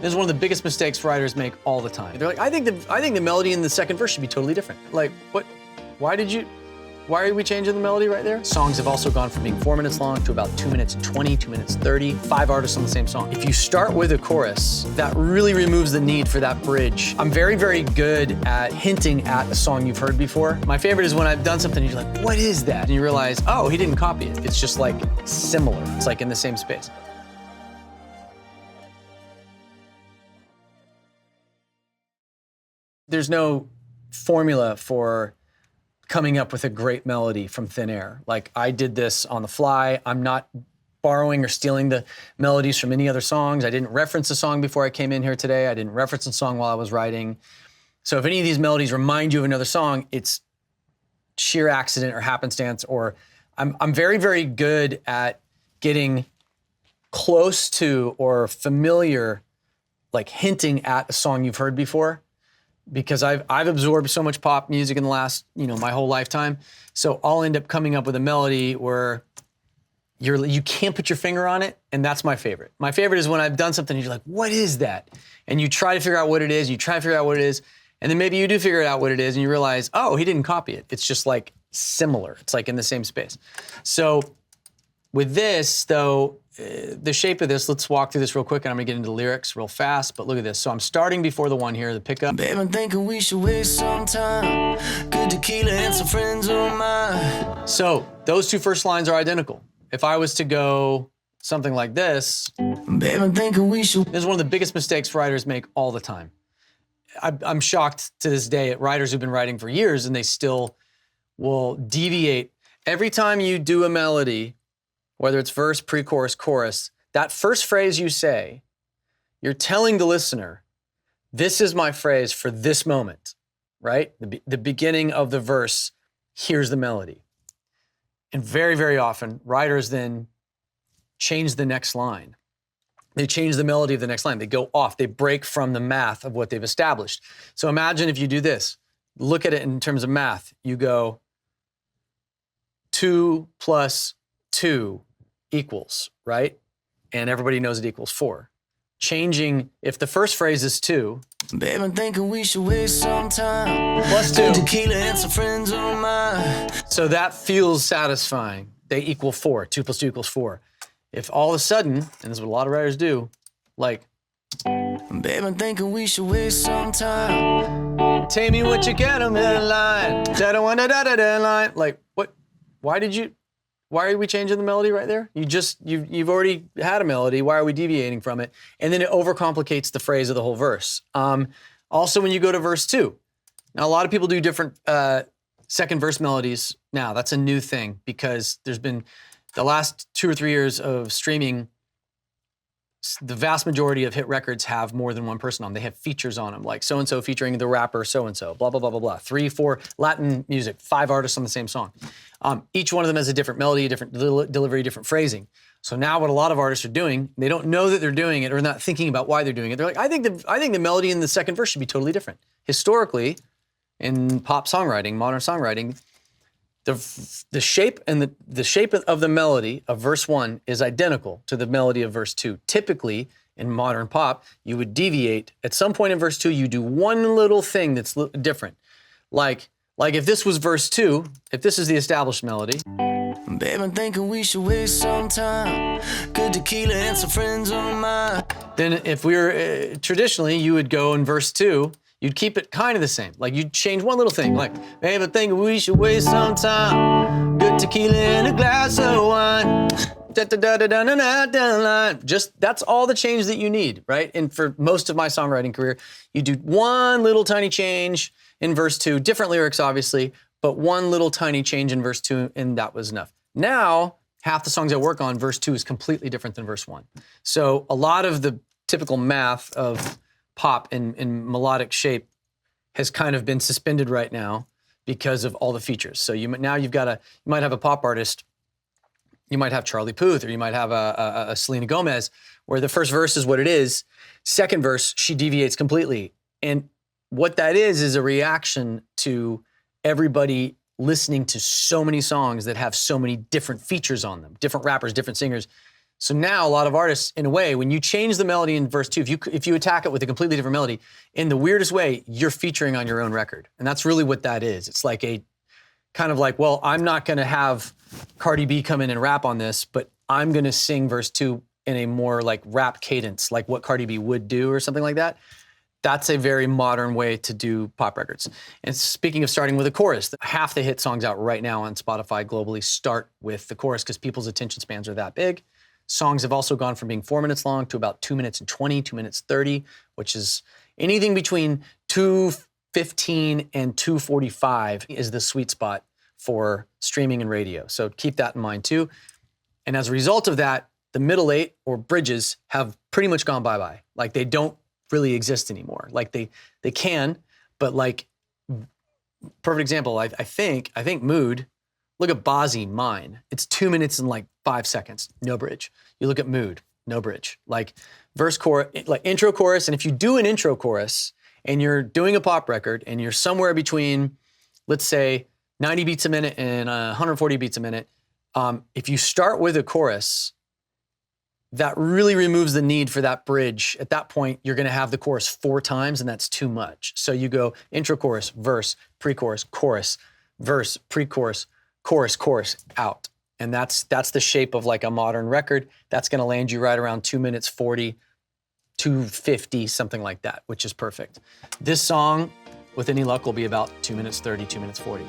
This is one of the biggest mistakes writers make all the time. They're like, I think the melody in the second verse should be totally different. Like, what? Why are we changing the melody right there? Songs have also gone from being 4 minutes long to about 2 minutes and 20, 2 minutes 30, 5 artists on the same song. If you start with a chorus, that really removes the need for that bridge. I'm very, very good at hinting at a song you've heard before. My favorite is when I've done something and you're like, what is that? And you realize, oh, he didn't copy it. It's just like similar. It's like in the same space. There's no formula for coming up with a great melody from thin air. Like, I did this on the fly. I'm not borrowing or stealing the melodies from any other songs. I didn't reference a song before I came in here today. I didn't reference a song while I was writing. So if any of these melodies remind you of another song, it's sheer accident or happenstance, or I'm very, very good at getting close to or familiar, like hinting at a song you've heard before, because I've absorbed so much pop music in the last, my whole lifetime. So I'll end up coming up with a melody where you can't put your finger on it, and that's my favorite. My favorite is when I've done something and you're like, what is that? And you try to figure out what it is, and then maybe you do figure out what it is and you realize, oh, he didn't copy it. It's just like similar. It's like in the same space. So with this, though, the shape of this, let's walk through this real quick, and I'm gonna get into the lyrics real fast, but look at this. So I'm starting before the one here, the pickup. Babe, I'm thinking we should waste some time. Good tequila and some friends of mine. So those two first lines are identical. If I was to go something like this, babe, I'm thinking we should. This is one of the biggest mistakes writers make all the time. I'm shocked to this day at writers who've been writing for years and they still will deviate. Every time you do a melody, whether it's verse, pre-chorus, chorus, that first phrase you say, you're telling the listener, this is my phrase for this moment, right? The beginning of the verse, here's the melody. And very, very often, writers then change the next line. They change the melody of the next line. They go off, they break from the math of what they've established. So imagine if you do this, look at it in terms of math. You go 2 plus 2 equals, right? And everybody knows it equals 4. Changing, if the first phrase is 2, babe, I'm thinking we should waste some time. Plus 2. Tequila and some friends of mine. So that feels satisfying. They equal 4. 2 plus 2 equals 4. If all of a sudden, and this is what a lot of writers do, like, babe, I'm thinking we should waste some time. tell me what you got on the line. Da-da-wa-da-da-da-da line. Like, what? Why are we changing the melody right there? You've already had a melody. Why are we deviating from it? And then it overcomplicates the phrase of the whole verse. Also, when you go to verse 2, now a lot of people do different second verse melodies now. That's a new thing because there's been the last 2 or 3 years of streaming. The vast majority of hit records have more than one person on. They have features on them, like so-and-so featuring the rapper so-and-so, blah, blah, blah, blah, blah. 3, 4 Latin music, 5 artists on the same song. Each one of them has a different melody, different delivery, different phrasing. So now what a lot of artists are doing, they don't know that they're doing it or not thinking about why they're doing it. They're like, I think the melody in the second verse should be totally different. Historically, in pop songwriting, modern songwriting, the shape and the shape of the melody of verse 1 is identical to the melody of verse 2. Typically, in modern pop, you would deviate. At some point in verse 2, you do one little thing that's different. Like if this was verse 2, if this is the established melody. Babe, I'm thinking we should waste some time. Good tequila and some friends of mine. Then if we were, traditionally, you would go in verse 2, you'd keep it kind of the same. Like you'd change one little thing, like, babe, I think we should waste some time. Good tequila and a glass of wine. Just, that's all the change that you need, right? And for most of my songwriting career, you do one little tiny change in verse 2, different lyrics, obviously, but one little tiny change in verse 2, and that was enough. Now, half the songs I work on, verse 2 is completely different than verse 1. So a lot of the typical math of pop in melodic shape has kind of been suspended right now because of all the features. So you might have a pop artist, you might have Charlie Puth, or you might have a Selena Gomez, where the first verse is what it is. Second verse, she deviates completely. And what that is a reaction to everybody listening to so many songs that have so many different features on them, different rappers, different singers. So now a lot of artists, in a way, when you change the melody in verse 2, if you attack it with a completely different melody, in the weirdest way, you're featuring on your own record. And that's really what that is. It's like a kind of like, well, I'm not gonna have Cardi B come in and rap on this, but I'm gonna sing verse 2 in a more like rap cadence, like what Cardi B would do or something like that. That's a very modern way to do pop records. And speaking of starting with a chorus, half the hit songs out right now on Spotify globally start with the chorus because people's attention spans are that big. Songs have also gone from being 4 minutes long to about 2 minutes and 20, 2 minutes 30, which is anything between 2:15 and 2:45 is the sweet spot for streaming and radio. So keep that in mind too. And as a result of that, the middle 8 or bridges have pretty much gone bye-bye. Like they don't really exist anymore. Like they can, but like, perfect example, I think Mood, look at Bozzy, Mine. It's 2 minutes and like 5 seconds, no bridge. You look at Mood, no bridge. Like verse, chorus, like intro, chorus, and if you do an intro chorus and you're doing a pop record and you're somewhere between, let's say, 90 beats a minute and 140 beats a minute, if you start with a chorus, that really removes the need for that bridge. At that point, you're gonna have the chorus 4 times and that's too much. So you go intro, chorus, verse, pre-chorus, chorus, verse, pre-chorus, chorus, chorus, out. And that's the shape of like a modern record. That's gonna land you right around 2 minutes 40, 2:50, something like that, which is perfect. This song, with any luck, will be about 2 minutes 30, 2 minutes 40.